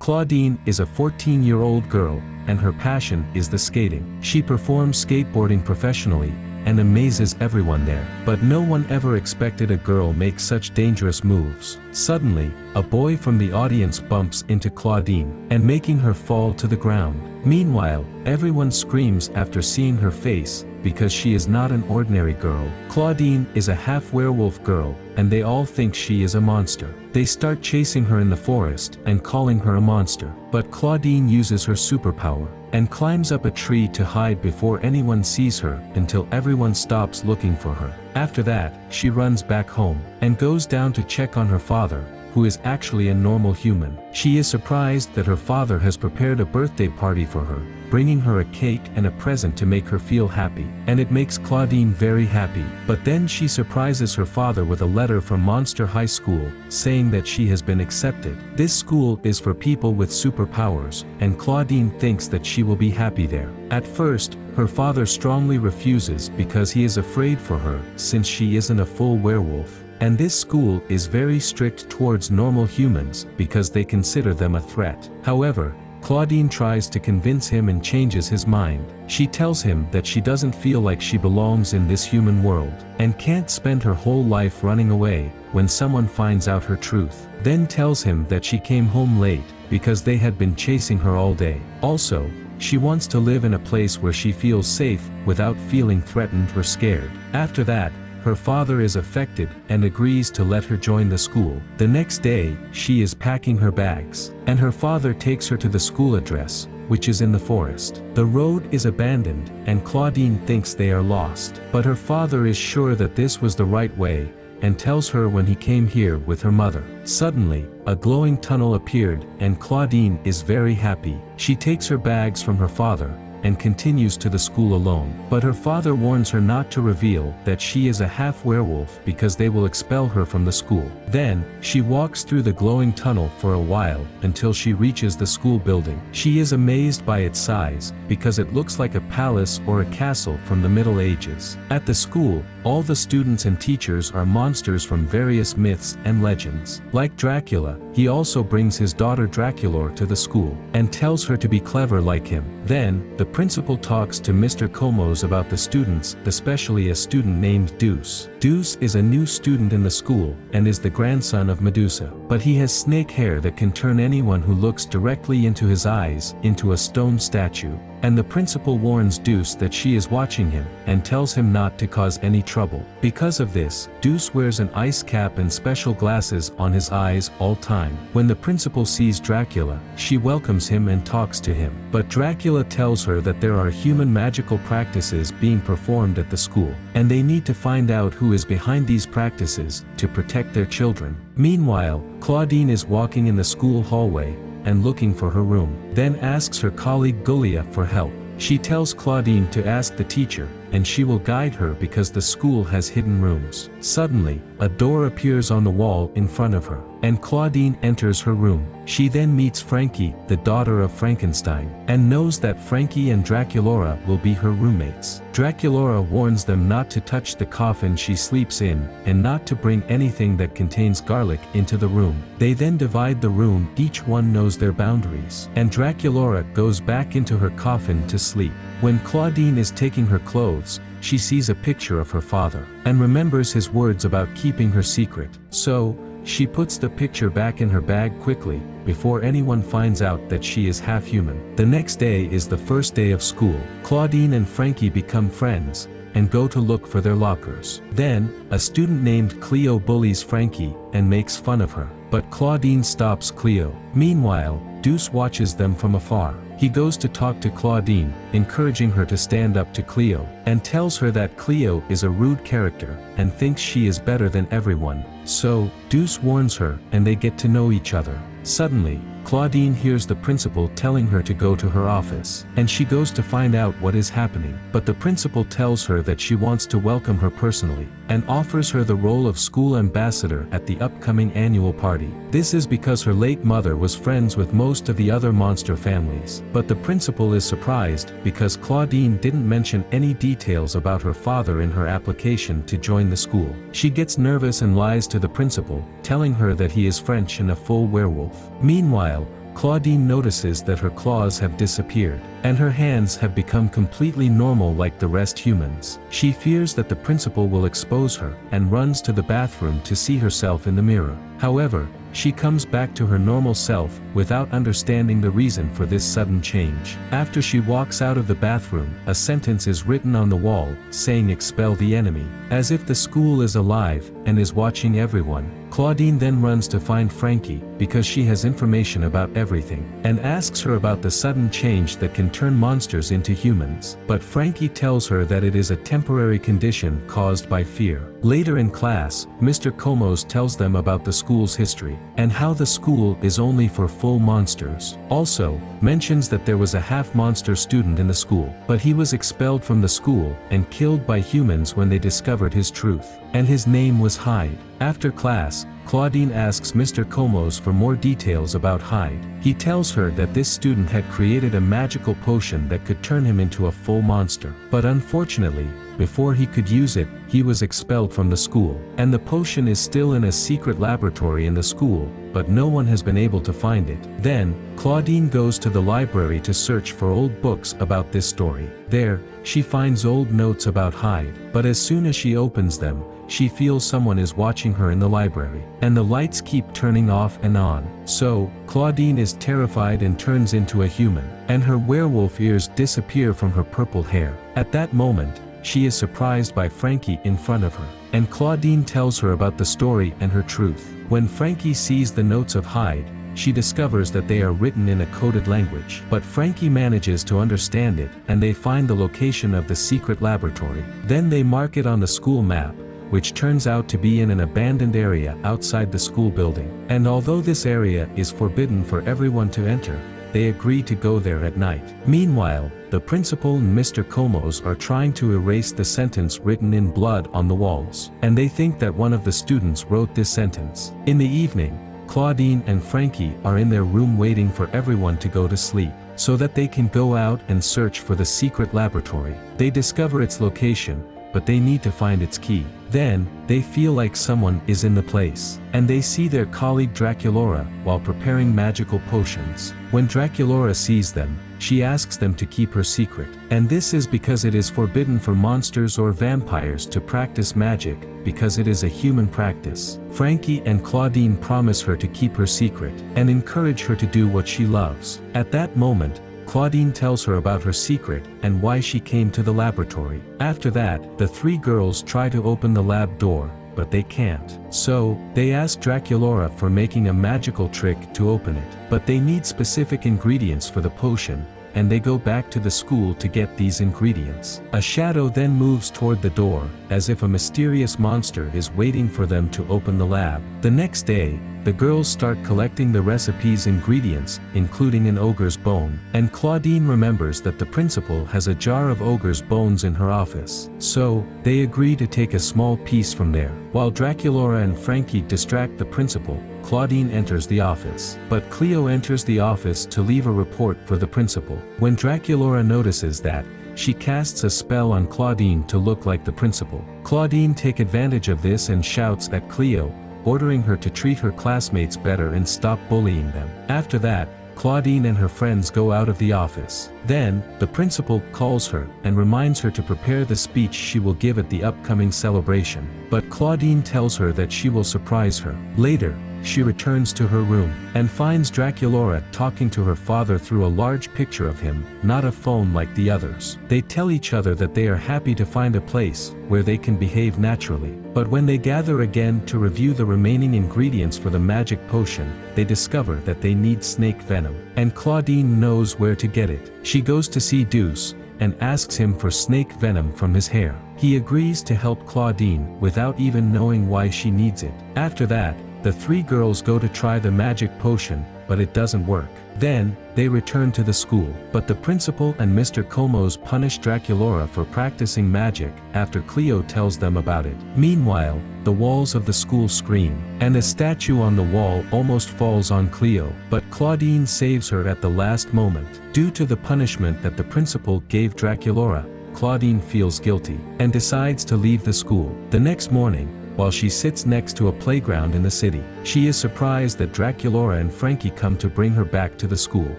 Claudine is a 14-year-old girl, and her passion is the skating. She performs skateboarding professionally, and amazes everyone there. But no one ever expected a girl make such dangerous moves. Suddenly, a boy from the audience bumps into Claudine, and making her fall to the ground. Meanwhile, everyone screams after seeing her face, because she is not an ordinary girl. Claudine is a half-werewolf girl, and they all think she is a monster. They start chasing her in the forest, and calling her a monster. But Claudine uses her superpower, and climbs up a tree to hide before anyone sees her, until everyone stops looking for her. After that, she runs back home, and goes down to check on her father, who is actually a normal human. She is surprised that her father has prepared a birthday party for her, bringing her a cake and a present to make her feel happy. And it makes Claudine very happy. But then she surprises her father with a letter from Monster High School, saying that she has been accepted. This school is for people with superpowers, and Claudine thinks that she will be happy there. At first, her father strongly refuses because he is afraid for her, since she isn't a full werewolf. And this school is very strict towards normal humans, because they consider them a threat. However, Claudine tries to convince him and changes his mind. She tells him that she doesn't feel like she belongs in this human world, and can't spend her whole life running away when someone finds out her truth. Then tells him that she came home late, because they had been chasing her all day. Also, she wants to live in a place where she feels safe, without feeling threatened or scared. After that, her father is affected and agrees to let her join the school. The next day, she is packing her bags, and her father takes her to the school address, which is in the forest. The road is abandoned, and Claudine thinks they are lost. But her father is sure that this was the right way, and tells her when he came here with her mother. Suddenly, a glowing tunnel appeared, and Claudine is very happy. She takes her bags from her father, and continues to the school alone. But her father warns her not to reveal that she is a half-werewolf because they will expel her from the school. Then, she walks through the glowing tunnel for a while until she reaches the school building. She is amazed by its size, because it looks like a palace or a castle from the Middle Ages. At the school, all the students and teachers are monsters from various myths and legends. Like Dracula, he also brings his daughter Draculaur to the school, and tells her to be clever like him. Then, the principal talks to Mr. Komos about the students, especially a student named Deuce. Deuce is a new student in the school, and is the grandson of Medusa. But he has snake hair that can turn anyone who looks directly into his eyes into a stone statue. And the principal warns Deuce that she is watching him, and tells him not to cause any trouble. Because of this, Deuce wears an ice cap and special glasses on his eyes all time. When the principal sees Dracula, she welcomes him and talks to him. But Dracula tells her that there are human magical practices being performed at the school, and they need to find out who is behind these practices, to protect their children. Meanwhile, Claudine is walking in the school hallway, and looking for her room. Then asks her colleague Gulia for help. She tells Claudine to ask the teacher, and she will guide her because the school has hidden rooms. Suddenly, a door appears on the wall in front of her, and Claudine enters her room. She then meets Frankie, the daughter of Frankenstein, and knows that Frankie and Draculaura will be her roommates. Draculaura warns them not to touch the coffin she sleeps in, and not to bring anything that contains garlic into the room. They then divide the room, each one knows their boundaries, and Draculaura goes back into her coffin to sleep. When Claudine is taking her clothes, she sees a picture of her father, and remembers his words about keeping her secret. So, she puts the picture back in her bag quickly, before anyone finds out that she is half-human. The next day is the first day of school. Claudine and Frankie become friends, and go to look for their lockers. Then, a student named Cleo bullies Frankie, and makes fun of her. But Claudine stops Cleo. Meanwhile, Deuce watches them from afar. He goes to talk to Claudine, encouraging her to stand up to Cleo, and tells her that Cleo is a rude character, and thinks she is better than everyone. So, Deuce warns her, and they get to know each other. Suddenly, Claudine hears the principal telling her to go to her office, and she goes to find out what is happening. But the principal tells her that she wants to welcome her personally, and offers her the role of school ambassador at the upcoming annual party. This is because her late mother was friends with most of the other monster families. But the principal is surprised, because Claudine didn't mention any details about her father in her application to join the school. She gets nervous and lies to the principal, telling her that he is French and a full werewolf. Meanwhile, Claudine notices that her claws have disappeared, and her hands have become completely normal like the rest humans. She fears that the principal will expose her, and runs to the bathroom to see herself in the mirror. However, she comes back to her normal self, without understanding the reason for this sudden change. After she walks out of the bathroom, a sentence is written on the wall, saying "Expel the enemy." As if the school is alive, and is watching everyone, Claudine then runs to find Frankie, because she has information about everything, and asks her about the sudden change that can turn monsters into humans. But Frankie tells her that it is a temporary condition caused by fear. Later in class, Mr. Komos tells them about the school's history, and how the school is only for full monsters. Also, mentions that there was a half-monster student in the school, but he was expelled from the school, and killed by humans when they discovered his truth. And his name was Hyde. After class, Claudine asks Mr. Komos for more details about Hyde. He tells her that this student had created a magical potion that could turn him into a full monster. But unfortunately, before he could use it, he was expelled from the school. And the potion is still in a secret laboratory in the school, but no one has been able to find it. Then, Claudine goes to the library to search for old books about this story. There, she finds old notes about Hyde, but as soon as she opens them, she feels someone is watching her in the library, and the lights keep turning off and on. So, Claudine is terrified and turns into a human, and her werewolf ears disappear from her purple hair. At that moment, she is surprised by Frankie in front of her, and Claudine tells her about the story and her truth. When Frankie sees the notes of Hyde, she discovers that they are written in a coded language. But Frankie manages to understand it, and they find the location of the secret laboratory. Then they mark it on the school map, which turns out to be in an abandoned area outside the school building. And although this area is forbidden for everyone to enter, they agree to go there at night. Meanwhile, the principal and Mr. Komos are trying to erase the sentence written in blood on the walls, and they think that one of the students wrote this sentence. In the evening, Claudine and Frankie are in their room waiting for everyone to go to sleep, so that they can go out and search for the secret laboratory. They discover its location, but they need to find its key. Then, they feel like someone is in the place, and they see their colleague Draculaura while preparing magical potions. When Draculaura sees them, she asks them to keep her secret, and this is because it is forbidden for monsters or vampires to practice magic, because it is a human practice. Frankie and Claudine promise her to keep her secret, and encourage her to do what she loves. At that moment, Claudine tells her about her secret and why she came to the laboratory. After that, the three girls try to open the lab door, but they can't. So, they ask Draculaura for making a magical trick to open it. But they need specific ingredients for the potion, and they go back to the school to get these ingredients. A shadow then moves toward the door, as if a mysterious monster is waiting for them to open the lab. The next day, the girls start collecting the recipe's ingredients, including an ogre's bone, and Claudine remembers that the principal has a jar of ogre's bones in her office. So, they agree to take a small piece from there. While Draculaura and Frankie distract the principal, Claudine enters the office. But Cleo enters the office to leave a report for the principal. When Draculaura notices that, she casts a spell on Claudine to look like the principal. Claudine takes advantage of this and shouts at Cleo, ordering her to treat her classmates better and stop bullying them. After that, Claudine and her friends go out of the office. Then, the principal calls her and reminds her to prepare the speech she will give at the upcoming celebration. But Claudine tells her that she will surprise her. Later, she returns to her room, and finds Draculaura talking to her father through a large picture of him, not a phone like the others. They tell each other that they are happy to find a place where they can behave naturally. But when they gather again to review the remaining ingredients for the magic potion, they discover that they need snake venom. And Claudine knows where to get it. She goes to see Deuce, and asks him for snake venom from his hair. He agrees to help Claudine without even knowing why she needs it. After that, the three girls go to try the magic potion, but it doesn't work. Then, they return to the school, but the principal and Mr. Komos punish Draculaura for practicing magic after Cleo tells them about it. Meanwhile, the walls of the school scream, and a statue on the wall almost falls on Cleo, but Claudine saves her at the last moment. Due to the punishment that the principal gave Draculaura, Claudine feels guilty, and decides to leave the school. The next morning, while she sits next to a playground in the city. She is surprised that Draculaura and Frankie come to bring her back to the school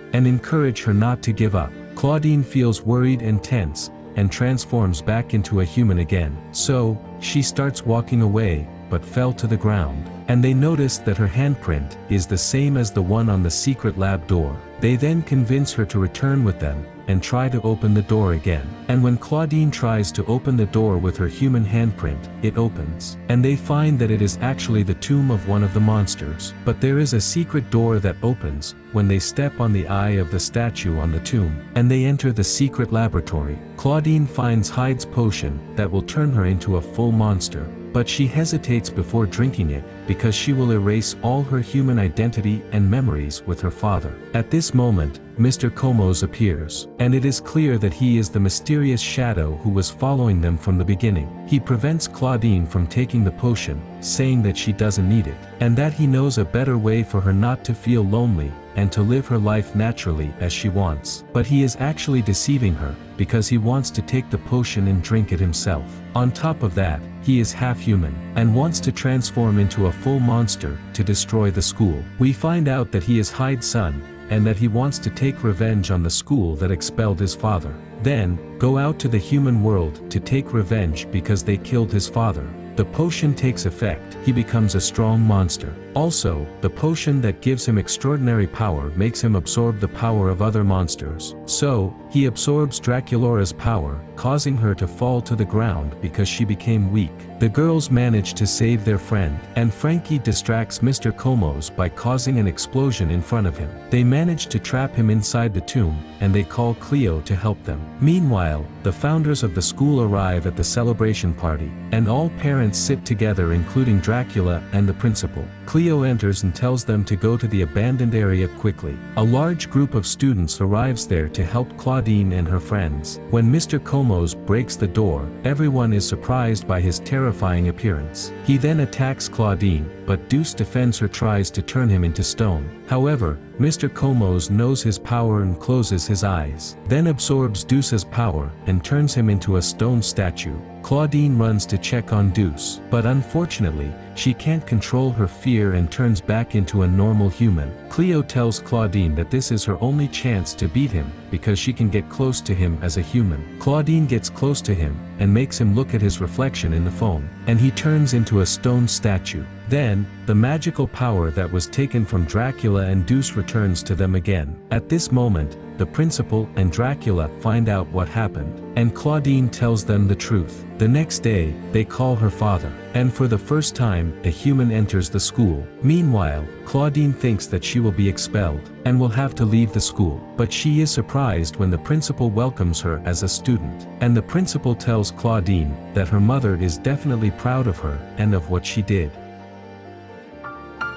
and encourage her not to give up. Claudine feels worried and tense, and transforms back into a human again. So, she starts walking away, but fell to the ground, and they notice that her handprint is the same as the one on the secret lab door. They then convince her to return with them, and try to open the door again. And when Claudine tries to open the door with her human handprint, it opens, and they find that it is actually the tomb of one of the monsters. But there is a secret door that opens when they step on the eye of the statue on the tomb, and they enter the secret laboratory. Claudine finds Hyde's potion that will turn her into a full monster, but she hesitates before drinking it because she will erase all her human identity and memories with her father. At this moment, Mr. Komos appears, and it is clear that he is the mysterious shadow who was following them from the beginning. He prevents Claudine from taking the potion, saying that she doesn't need it, and that he knows a better way for her not to feel lonely and to live her life naturally as she wants. But he is actually deceiving her, because he wants to take the potion and drink it himself. On top of that, he is half human, and wants to transform into a full monster to destroy the school. We find out that he is Hyde's son, and that he wants to take revenge on the school that expelled his father. Then, go out to the human world to take revenge because they killed his father. The potion takes effect, he becomes a strong monster. Also, the potion that gives him extraordinary power makes him absorb the power of other monsters. So, he absorbs Draculaura's power, causing her to fall to the ground because she became weak. The girls manage to save their friend, and Frankie distracts Mr. Komos by causing an explosion in front of him. They manage to trap him inside the tomb, and they call Cleo to help them. Meanwhile, the founders of the school arrive at the celebration party, and all parents sit together including Dracula and the principal. Cleo enters and tells them to go to the abandoned area quickly. A large group of students arrives there to help Claudine and her friends. When Mr. Komos breaks the door, everyone is surprised by his terrifying appearance. He then attacks Claudine, but Deuce defends her, tries to turn him into stone. However, Mr. Komos knows his power and closes his eyes, then absorbs Deuce's power and turns him into a stone statue. Claudine runs to check on Deuce, but unfortunately, she can't control her fear and turns back into a normal human. Cleo tells Claudine that this is her only chance to beat him, because she can get close to him as a human. Claudine gets close to him, and makes him look at his reflection in the phone, and he turns into a stone statue. Then, the magical power that was taken from Dracula and Deuce returns to them again. At this moment, the principal and Dracula find out what happened, and Claudine tells them the truth. The next day, they call her father, and for the first time, a human enters the school. Meanwhile, Claudine thinks that she will be expelled, and will have to leave the school. But she is surprised when the principal welcomes her as a student, and the principal tells Claudine that her mother is definitely proud of her and of what she did.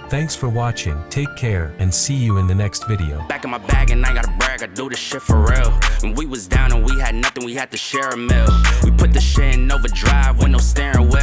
Thanks for watching, take care, and see you in the next video. Back in my bag and I gotta brag, I do this shit for real. When we was down and we had nothing, we had to share a meal. We put the shit in overdrive with no steering wheel.